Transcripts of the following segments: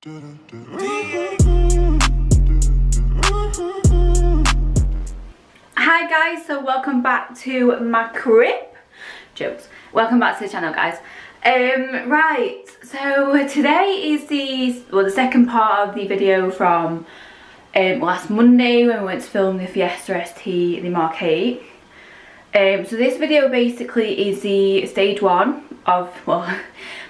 Hi guys, so welcome back to my crib. Jokes. Welcome back to the channel, guys. Right, so today is the second part of the video from last Monday when we went to film the Fiesta ST, the MK8. So this video basically is the stage one of, well,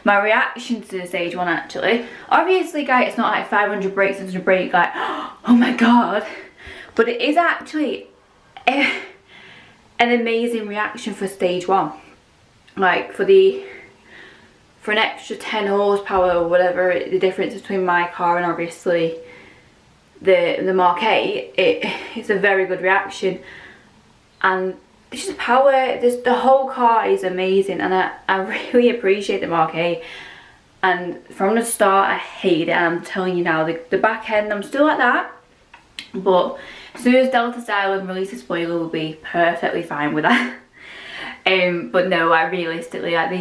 my reaction to the stage one actually. Obviously guys, it's not like 500 breaks into the break like, oh my god, but it is actually an amazing reaction for stage one. Like for an extra 10 horsepower or whatever the difference between my car and obviously the Mark 8, it's a very good reaction. And it's just power, the whole car is amazing, and I really appreciate the Mark 8. And from the start I hated it, and I'm telling you now, the back end I'm still like that, but as soon as Delta Styling releases spoiler, we'll be perfectly fine with that. But no, I realistically, that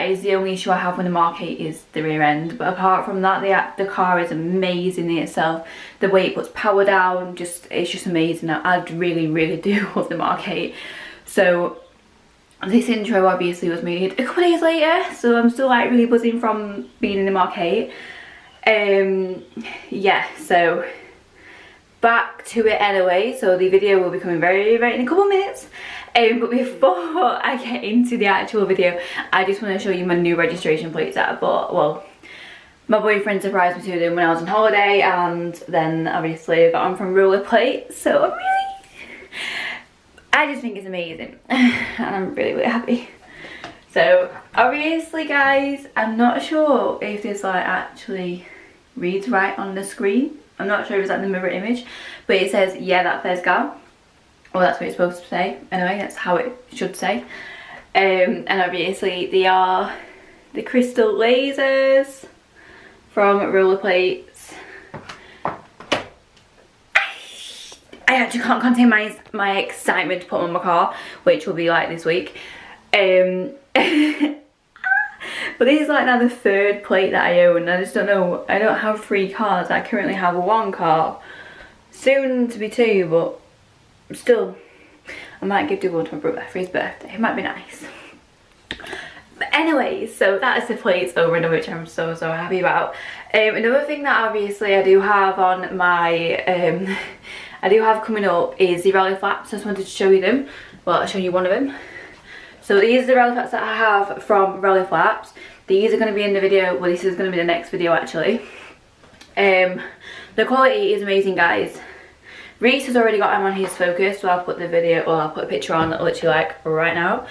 is the only issue I have with the Mark 8 is the rear end. But apart from that, the car is amazing in itself. The way it puts power down, it's just amazing. I really do love the Mark 8. So this intro obviously was made a couple of days later, so I'm still like really buzzing from being in the Mark 8. Yeah, so back to it anyway. So the video will be coming very in a couple of minutes. But before I get into the actual video, I just want to show you my new registration plates that I bought. Well, my boyfriend surprised me to them when I was on holiday, and then obviously I got them from RallyFlapz. So I just think it's amazing and I'm really happy. So obviously guys, I'm not sure if this like actually reads right on the screen. I'm not sure if it's like the mirror image, but it says, yeah, that there's gal. Well, that's what it's supposed to say. Anyway, that's how it should say. And obviously they are the crystal lasers from RallyFlapz. I actually can't contain my excitement to put them on my car, which will be like this week. But this is like now the third plate that I own. I just don't know, I don't have 3 cars. I currently have 1 car, soon to be 2, but still, I might give the one to my brother for his birthday. It might be nice. But anyway, so that is the plates over and which I'm so happy about. Another thing that obviously I do have on my I do have coming up is the RallyFlapz. I just wanted to show you them. Well, I'll show you one of them. So these are the RallyFlapz that I have from RallyFlapz. These are going to be in the video, well, this is going to be the next video actually. The quality is amazing, guys. Reese has already got them on his focus, so I'll put the video, or I'll put a picture on literally like right now.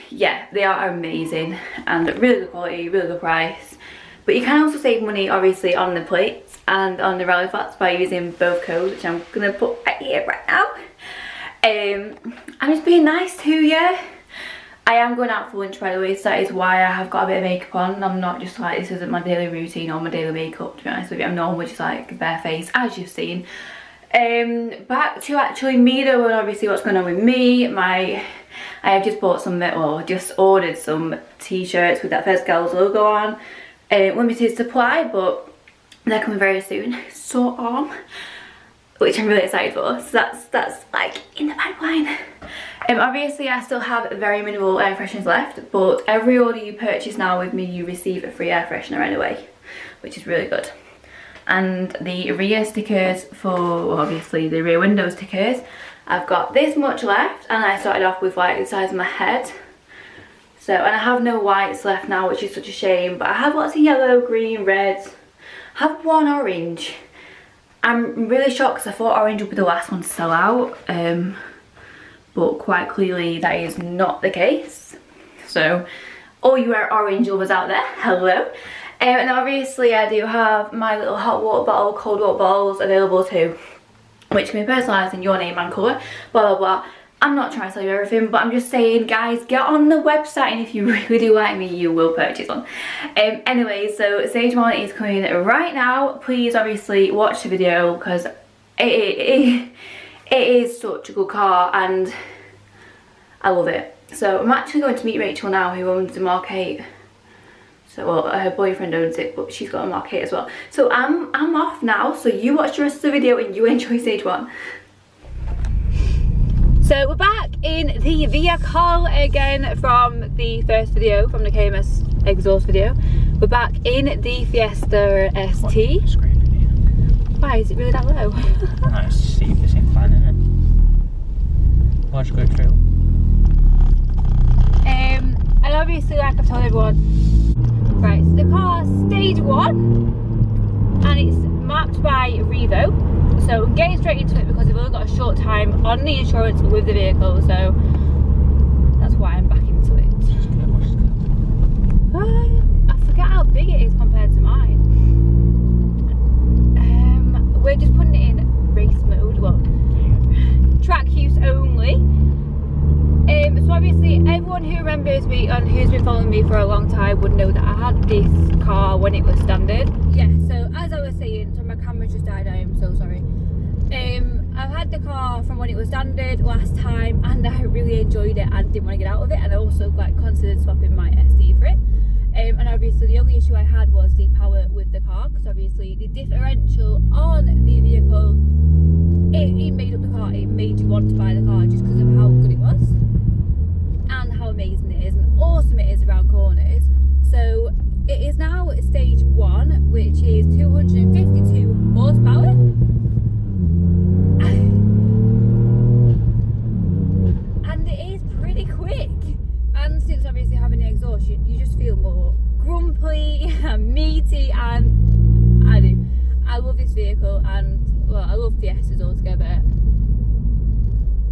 Yeah, they are amazing and really good quality, really good price. But you can also save money obviously on the plates and on the RallyFlapz by using both codes, which I'm gonna put right here right now. I'm just being nice to you. I am going out for lunch, by the way, so that is why I have got a bit of makeup on. I'm not just like, this isn't my daily routine or my daily makeup, to be honest with you. I'm normally just like bare face, as you've seen. Back to actually me though, and obviously what's going on with me. I have just bought some, well, just ordered some t-shirts with that FtLb logo on. Limited supply, but they're coming very soon, sort of, which I'm really excited for. So that's like in the pipeline. Obviously I still have very minimal air fresheners left, but every order you purchase now with me, you receive a free air freshener anyway, which is really good. And the rear stickers for, well, obviously the rear window stickers, I've got this much left, and I started off with like the size of my head. So, and I have no whites left now, which is such a shame, but I have lots of yellow, green, red. I have 1 orange. I'm really shocked because I thought orange would be the last one to sell out, but quite clearly that is not the case. So, all you orange lovers out there, hello. And obviously I do have my little hot water bottle, cold water bottles available too, which can be personalised in your name and colour, blah blah blah. I'm not trying to sell you everything, but I'm just saying, guys, get on the website, and if you really do like me, you will purchase one. Anyway, so stage 1 is coming right now. Please obviously watch the video, because it is such a good car and I love it. So I'm actually going to meet Rachel now, who owns the MK8. So, well, her boyfriend owns it, but she's got a MK8 as well. So I'm off now, so you watch the rest of the video and you enjoy stage 1. So we're back in the vehicle again from the first video, from the KMS exhaust video. We're back in the Fiesta ST. Why is it really that low? Nice to see this in plan, isn't it? Watch go through. And obviously, like I've told everyone, right, so the car's stage 1 and it's mapped by Revo. So I'm getting straight into it because we've only got a short time on the insurance with the vehicle, so that's why I'm back into it. I forget how big it is compared to mine. We're just putting it in race mode, well, track use only. So obviously everyone who remembers me and who's been following me for a long time would know that I had this car when it was standard. Yeah, so as I was saying, so my camera just died, I am so sorry. I've had the car from when it was standard last time and I really enjoyed it and didn't want to get out of it, and I also considered swapping my SD for it. And obviously the only issue I had was the power with the car, because obviously the differential on the vehicle, it made up the car, it made you want to buy the car just because of how good it was and how amazing it is and awesome it is around corners. So it is now stage 1, which is 252 horsepower. And it is pretty quick. And since obviously having the exhaust, you just feel more grumpy and meaty, and I love this vehicle, and well, I love Fiestas altogether.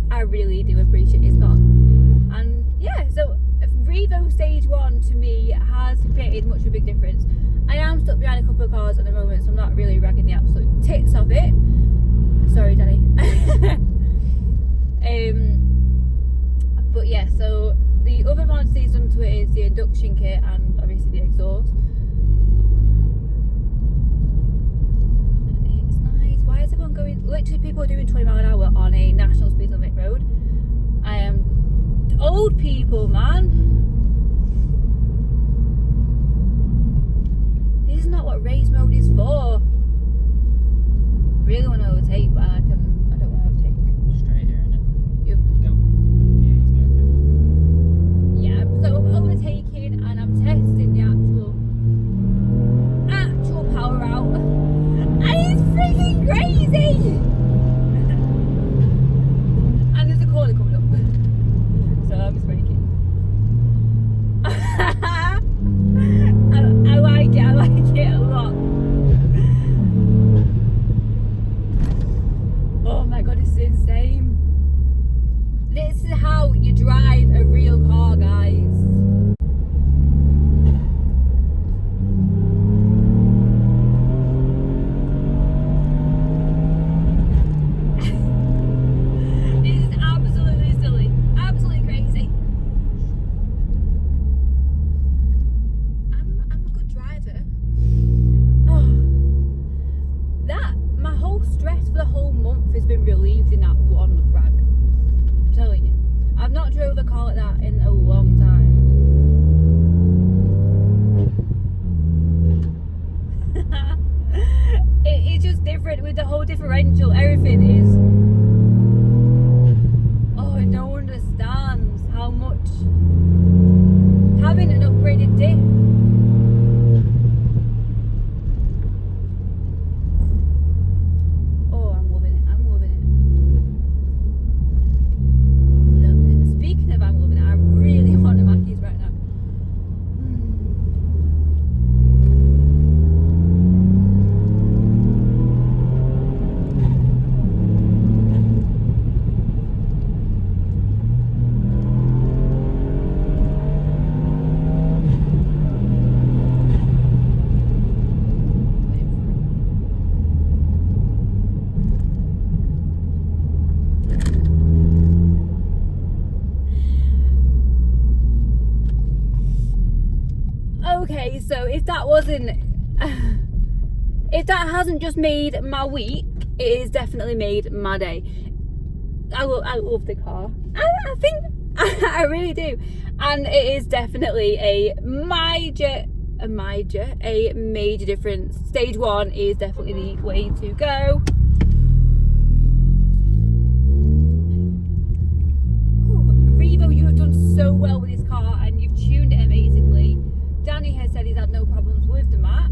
I really do appreciate this car. And yeah, so Revo Stage 1 to me has created much of a big difference. I am stuck behind a couple of cars at the moment, so I'm not really ragging the absolute tits off it. Sorry, Danny. But yeah, so the other mod season to it is the induction kit and obviously the exhaust. It's nice. Why is everyone going? Literally, people are doing 20 miles an hour on a national speed limit road. I am old people, man. This is not what race mode is for. Really want to overtake, but I don't want to overtake. Straight here, innit? Yep. Go. Yeah, so I'm overtaking and I'm testing the actual power out. And it's freaking crazy! And there's a corner coming up. So I'm just braking. I like it a lot. Oh my god, this is insane. This is how you drive a real car, guys. This is absolutely silly. Absolutely crazy. I'm a good driver. Oh. My whole stress for the whole month has been relieved in that one rag. I'm telling you. I've not drove a car like that in a long time. It's just different with the whole differential. Everything is. Oh, no one understands how much having an upgraded diff. Oh, I'm loving it. I'm loving it. Loving it. Speaking of I'm loving it, I really want a Mackey's right now. Okay, so if that hasn't just made my week, it has definitely made my day. I love the car. I I really do. And it is definitely a major difference. Stage 1 is definitely the way to go. Revo, you have done so well with this car and you've tuned it amazingly. Danny has said he's had no problems with the map.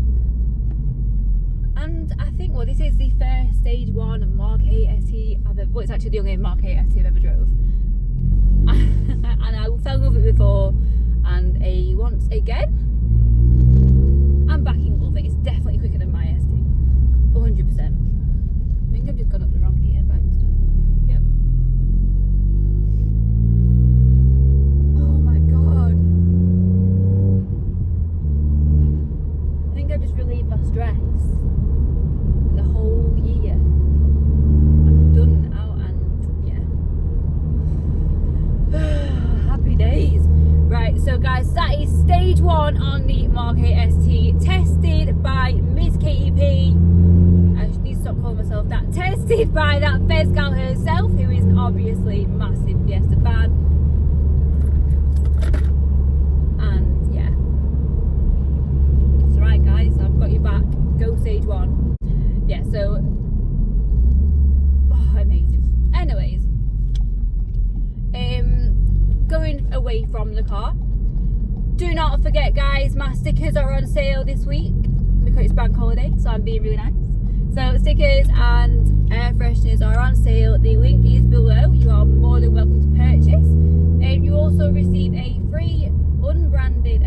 And I think, well, this is the first Stage 1 Mark 8 ST I've ever, well, it's actually the only Mark 8 ST I've ever drove. And I fell in love with it before, and once again, I'm back in love. It's definitely quicker than my ST, 100%. I think I've just gone up the wrong gear by accident. Yep. Oh my god. I think I've just relieved my stress. The whole year. I'm done now, and yeah. Happy days. Right, so guys, that is Stage 1 on the Mark 8 ST, tested by Miss KEP. I just need to stop calling myself that. Tested by that Fez gal herself, who is obviously a massive Fiesta fan. And yeah. It's alright guys, I've got you back. Go Stage 1. Yeah, so amazing. Anyways, going away from the car, do not forget guys, my stickers are on sale this week because it's bank holiday, so I'm being really nice. So stickers and air fresheners are on sale. The link is below. You are more than welcome to purchase. You also receive a free unbranded